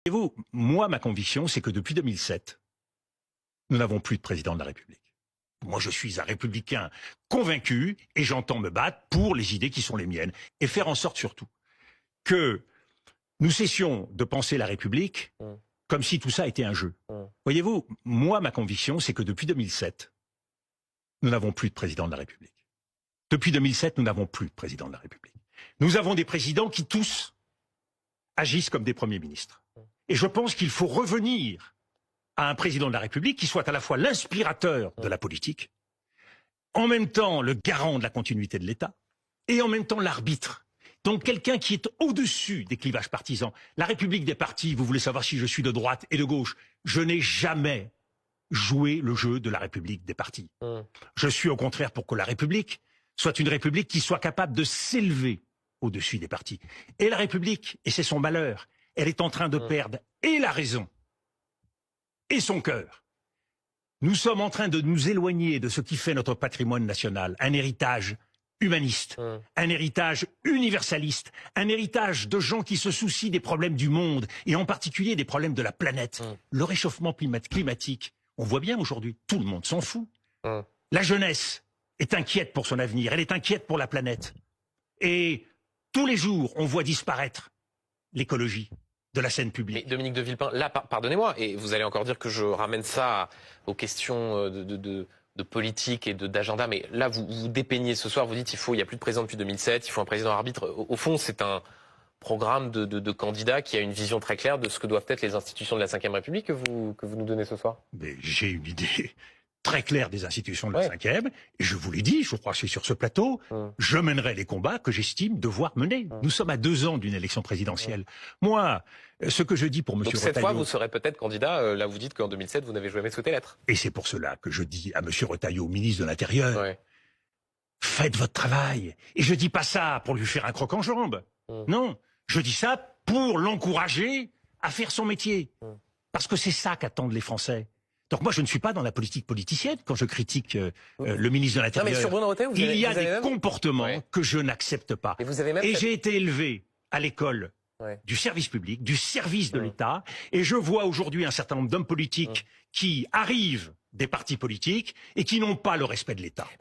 Et vous, moi, ma conviction, c'est que depuis 2007, nous n'avons plus de président de la République. Moi, je suis un républicain convaincu et j'entends me battre pour les idées qui sont les miennes et faire en sorte surtout que nous cessions de penser la République comme si tout ça était un jeu. Voyez-vous, moi, ma conviction, c'est que depuis 2007, nous n'avons plus de président de la République. Depuis 2007, nous n'avons plus de président de la République. Nous avons des présidents qui tous agissent comme des premiers ministres. Et je pense qu'il faut revenir à un président de la République qui soit à la fois l'inspirateur de la politique, en même temps le garant de la continuité de l'État, et en même temps l'arbitre. Donc quelqu'un qui est au-dessus des clivages partisans. La République des partis, vous voulez savoir si je suis de droite et de gauche, je n'ai jamais joué le jeu de la République des partis. Je suis au contraire pour que la République soit une République qui soit capable de s'élever au-dessus des partis. Et la République, et c'est son malheur, elle est en train de perdre et la raison et son cœur. Nous sommes en train de nous éloigner de ce qui fait notre patrimoine national, un héritage humaniste, un héritage universaliste, un héritage de gens qui se soucient des problèmes du monde et en particulier des problèmes de la planète. Le réchauffement climatique, on voit bien aujourd'hui, tout le monde s'en fout. La jeunesse est inquiète pour son avenir, elle est inquiète pour la planète. Et tous les jours, on voit disparaître l'écologie de la scène publique. Mais Dominique de Villepin, là, pardonnez-moi, et vous allez encore dire que je ramène ça aux questions de politique et d'agenda, mais là, vous dépeignez ce soir, vous dites il n'y a plus de président depuis 2007, il faut un président arbitre. Au fond, c'est un programme de candidats qui a une vision très claire de ce que doivent être les institutions de la Ve République que vous nous donnez ce soir. Mais j'ai une idée très claire des institutions de la Ve, et je vous l'ai dit, je crois que c'est sur ce plateau, je mènerai les combats que j'estime devoir mener. Nous sommes à 2 ans d'une élection présidentielle. Moi, ce que je dis pour M. Retailleau... Donc cette fois, vous serez peut-être candidat, là vous dites qu'en 2007, vous n'avez jamais souhaité l'être. Et c'est pour cela que je dis à M. Retailleau, ministre de l'Intérieur, faites votre travail. Et je dis pas ça pour lui faire un croc en jambe. Non, je dis ça pour l'encourager à faire son métier. Parce que c'est ça qu'attendent les Français. Donc moi, je ne suis pas dans la politique politicienne quand je critique le ministre de l'Intérieur. Il y a des comportements que je n'accepte pas. Et j'ai été élevé à l'école du service public, du service de l'État, et je vois aujourd'hui un certain nombre d'hommes politiques qui arrivent des partis politiques et qui n'ont pas le respect de l'État.